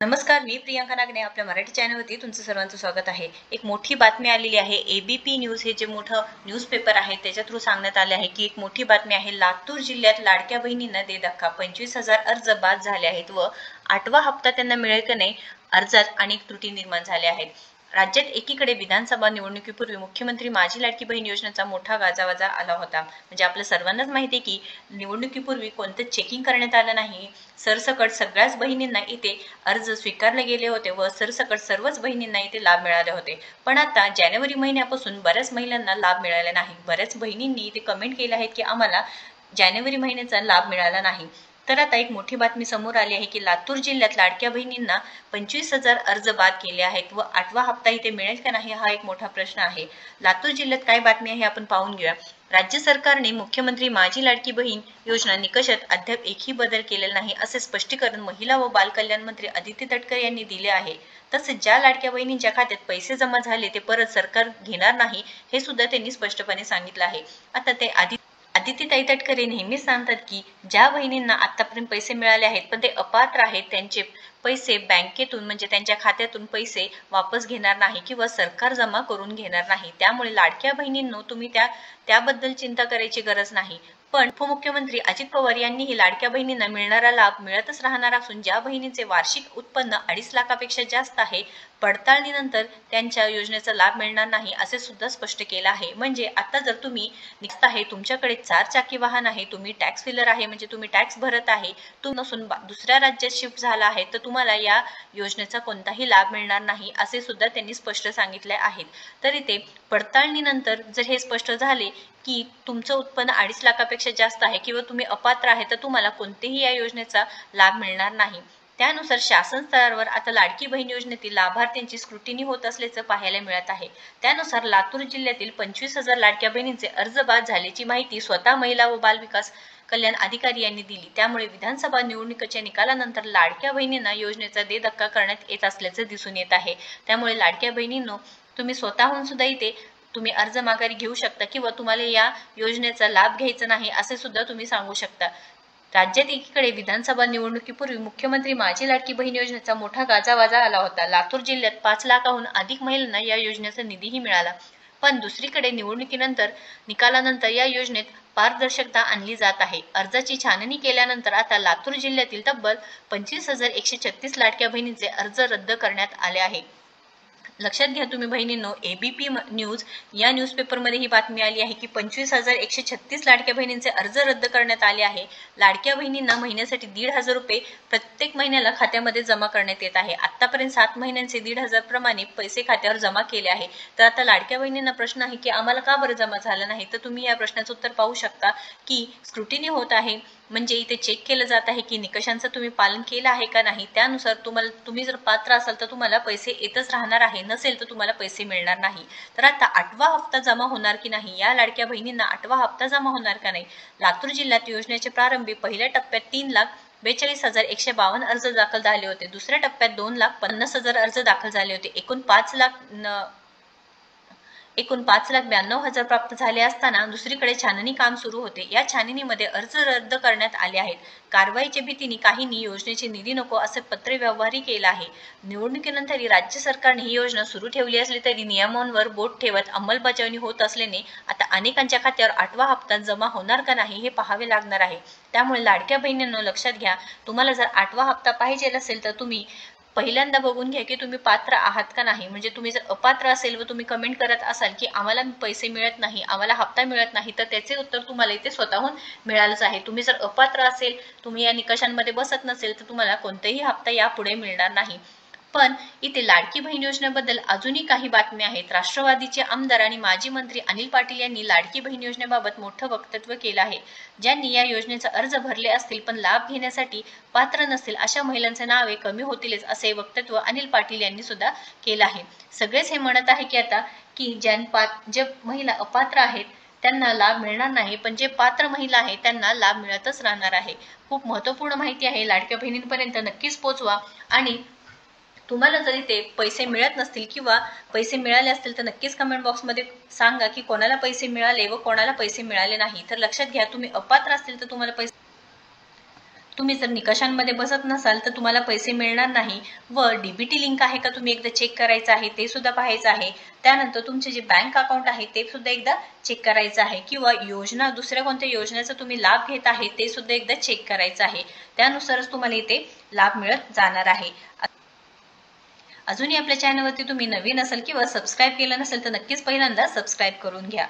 नमस्कार, मी प्रियांका नागने आपल्या मराठी चॅनलवरती तुमचं सर्वांचं स्वागत आहे। एक मोठी बातमी आलेली आहे। एबीपी न्यूज हे जे मोठं न्यूजपेपर आहे त्याच्या थ्रू सांगण्यात आले आहे की एक मोठी बातमी आहे। लातूर जिल्ह्यात लाडक्या बहिणींना दे धक्का, 25,000 अर्ज बाद झाले आहेत व 8वा हप्ता त्यांना मिळेल की नाही अर्जात अनेक त्रुटी निर्माण झाल्या आहेत। राज्यात एकीकडे विधानसभा निवडणुकीपूर्वी मुख्यमंत्री माझी लाडकी बहीण योजनेचा मोठा गाजावाजा आला होता। म्हणजे आपल्या सर्वांनाच माहिती आहे की निवडणुकीपूर्वी कोणतं चेकिंग करण्यात आलं नाही। सरसकट सगळ्याच बहिणींना इथे अर्ज स्वीकारले गेले होते व सरसकट सर्वच बहिणींना इथे लाभ मिळाले होते। पण आता जानेवारी महिन्यापासून बऱ्याच महिलांना लाभ मिळाला नाही। बऱ्याच बहिणींनी इथे कमेंट केले आहेत की आम्हाला जानेवारी महिन्याचा लाभ मिळाला नाही। तर आता एक मोठी बातमी समोर आली आहे की लातूर जिल्ह्यात लाडक्या बहिणींना 25,000 अर्ज बाद केले आहेत व 8वा हप्ता इथे मिळेल का नाही हा एक मोठा प्रश्न आहे। लातूर जिल्ह्यात काय बातमी आहे आपण पाहून घेऊया। राज्य सरकारने मुख्यमंत्री माझी लाडकी बहीण योजना निकषात अद्याप एकही बदल केलेला नाही असे स्पष्टीकरण महिला व बालकल्याण मंत्री अदिती तटकरे यांनी दिले आहे। तसेच ज्या लाडक्या बहिणींच्या खात्यात पैसे जमा झाले ते परत सरकार घेणार नाही हे सुद्धा त्यांनी स्पष्टपणे सांगितलं आहे। आता ते आदितीताई तटकरे नेहमीच सांगतात की ज्या बहिणींना आतापर्यंत पैसे मिळाले आहेत पण ते अपात्र आहेत त्यांचे पैसे बँकेतून म्हणजे त्यांच्या खात्यातून पैसे वापस घेणार नाही किंवा सरकार जमा करून घेणार नाही। त्यामुळे लाडक्या बहिणींनो तुम्ही त्याबद्दल चिंता करायची गरज नाही। पण उपमुख्यमंत्री अजित पवार यांनीही लाडक्या बहिणींना मिळणारा लाभ मिळतच राहणार असून ज्या बहिणींचे वार्षिक उत्पन्न 2.5 लाखापेक्षा जास्त आहे पडताळणीनंतर त्यांच्या योजनेचा लाभ मिळणार नाही असे सुद्धा स्पष्ट केलं आहे। म्हणजे आता जर तुम्ही निघत आहे तुमच्याकडे 4 चाकी वाहन आहे, तुम्ही टॅक्स फिलर आहे म्हणजे तुम्ही टॅक्स भरत आहे, तुम्ही नसून दुसऱ्या राज्यात शिफ्ट झाला आहे तर तुम्हाला या योजनेचा कोणताही लाभ मिळणार नाही असे सुद्धा त्यांनी स्पष्ट सांगितले आहेत। तरी ते पडताळणीनंतर जर हे स्पष्ट झाले की तुमचं उत्पन्न 2.5 लाखापेक्षा जास्त आहे किंवा तुम्ही अपात्र आहे तर तुम्हाला कोणतेही या योजनेचा लाभ मिळणार नाही। त्यानुसार शासन स्तरावर आता लाडकी बहीण योजनेतील लाभार्थ्यांची स्क्रुटिनी होत असल्याचं पाहायला मिळत आहे। त्यानुसार लातूर जिल्ह्यातील 25,000 लाडक्या बहिणींचे अर्ज बाद झाल्याची माहिती स्वतः महिला व बालविकास कल्याण अधिकारी यांनी दिली। त्यामुळे विधानसभा निवडणुकीच्या निकालानंतर लाडक्या बहिणींना योजनेचा दे धक्का करण्यात येत असल्याचं दिसून येत आहे। त्यामुळे लाडक्या बहिणींनो तुम्ही स्वतःहून सुद्धा इथे तुम्ही अर्ज माघारी घेऊ शकता किंवा तुम्हाला या योजनेचा लाभ घ्यायचा नाही असे सुद्धा तुम्ही सांगू शकता। राज्यात एकीकडे विधानसभा निवडणुकीपूर्वी मुख्यमंत्री माझी लाडकी बहीण योजनेचा मोठा गाजावाजा आला होता। लातूर जिल्ह्यात 5 लाखाहून अधिक महिलांना या योजनेचा निधीही मिळाला। पण दुसरीकडे निकालानंतर या योजनेत पारदर्शकता आणली जात आहे। अर्जाची छाननी केल्यानंतर आता लातूर जिल्ह्यातील तब्बल 25,136 लाडक्या बहिणींचे अर्ज रद्द करण्यात आले आहे। लक्षात घ्या तुम्ही बहिणींनो, एबीपी न्यूज या न्यूजपेपरमध्ये ही बातमी आली आहे की 25,136 लाडक्या बहिणींचे अर्ज रद्द करण्यात आले आहे। लाडक्या बहिणींना महिन्यासाठी 1,500 रुपये प्रत्येक महिन्याला खात्यामध्ये जमा करण्यात येत आहे। आतापर्यंत 7 महिन्यांचे 1,500 प्रमाणे पैसे खात्यावर जमा केले आहे। तर आता लाडक्या बहिणींना प्रश्न आहे की आम्हाला का बरं जमा झालं नाही, तर तुम्ही या प्रश्नाचं उत्तर पाहू शकता की स्क्रुटिनी होत आहे म्हणजे इथे चेक केलं जात आहे की निकषांचं तुम्ही पालन केलं आहे का नाही। त्यानुसार तुम्ही जर पात्र असाल तर तुम्हाला पैसे येतच राहणार आहे, नसेल तर तुम्हाला पैसे मिळणार नाही। तर आता 8वा हप्ता जमा होणार की नाही, या लाडक्या बहिणींना 8वा हप्ता जमा होणार का नाही। लातूर जिल्ह्यात योजनेचे प्रारंभी पहिल्या टप्प्यात 3,42,152 अर्ज दाखल झाले होते। दुसऱ्या टप्प्यात 2,50,000 अर्ज दाखल झाले होते। एकूण 5,92,000 प्राप्त झाले असताना दुसरीकडे छाननी काम सुरू होते। या छाननीमध्ये अर्ज रद्द करण्यात आले आहेत। कारवाईच्या भीतीने काहींनी योजनेचे निधी नको असे पत्र व्यवहारही केला आहे। निवडणुकीनंतर राज्य सरकारने ही योजना सुरू ठेवली असली तरी नियमांवर बोट ठेवत अंमलबजावणी होत असल्याने आता अनेकांच्या खात्यावर 8वा हप्ता जमा होणार का नाही हे पाहावे लागणार आहे। त्यामुळे लाडक्या बहिणींनो लक्षात घ्या, तुम्हाला जर 8वा हप्ता पाहिजे असेल तर तुम्ही पहिल्यांदा बघून घ्या की तुम्ही पात्र आहात का नाही। म्हणजे तुम्ही जर अपात्र असेल व तुम्ही कमेंट करत असाल की आम्हाला पैसे मिळत नाही, आम्हाला हप्ता मिळत नाही, तर त्याचे उत्तर तुम्हाला इथे स्वतःहून मिळालंच आहे। तुम्ही जर अपात्र असेल, तुम्ही या निकषांमध्ये बसत नसेल तर तुम्हाला कोणतेही हप्ता यापुढे मिळणार नाही। पण इथे लाडकी बहीण योजनेबद्दल अजूनही काही बातम्या आहेत। राष्ट्रवादीचे आमदार आणि माजी मंत्री अनिल पाटील यांनी लाडकी बहीण योजनेबाबत मोठं वक्तव्य केलं आहे। ज्यांनी या योजनेचा अर्ज भरले असतील पण लाभ घेण्यासाठी पात्र नसतील अशा महिलांचे नावे कमी होतीलच असे वक्तव्य अनिल पाटील यांनी सुद्धा केलं आहे। सगळेच हे म्हणत आहे की आता की जे महिला अपात्र आहेत त्यांना लाभ मिळणार नाही, पण जे पात्र महिला आहेत त्यांना लाभ मिळतच राहणार आहे। खूप महत्त्वपूर्ण माहिती आहे, लाडक्या बहिणींपर्यंत नक्कीच पोहोचवा। आणि तुम्हाला जरी ते पैसे मिळत नसतील किंवा पैसे मिळाले असतील तर नक्कीच कमेंट बॉक्समध्ये सांगा की कोणाला पैसे मिळाले व कोणाला पैसे मिळाले नाही। तर लक्षात घ्या, तुम्ही अपात्र असतील तर तुम्ही जर निकषांमध्ये बसत नसाल तर तुम्हाला पैसे मिळणार नाही व डीबीटी लिंक आहे का तुम्ही एकदा चेक करायचं आहे, ते सुद्धा पाहायचं आहे। त्यानंतर तुमचे जे बँक अकाउंट आहे ते सुद्धा एकदा चेक करायचं आहे किंवा योजना दुसऱ्या कोणत्या योजनेचा तुम्ही लाभ घेत आहे ते सुद्धा एकदा चेक करायचं आहे। त्यानुसारच तुम्हाला इथे लाभ मिळत जाणार आहे। अजूनही आपल्या चॅनलवरती तुम्ही नवीन असाल किंवा सबस्क्राईब केलं नसेल तर नक्कीच पहिल्यांदा सबस्क्राईब करून घ्या।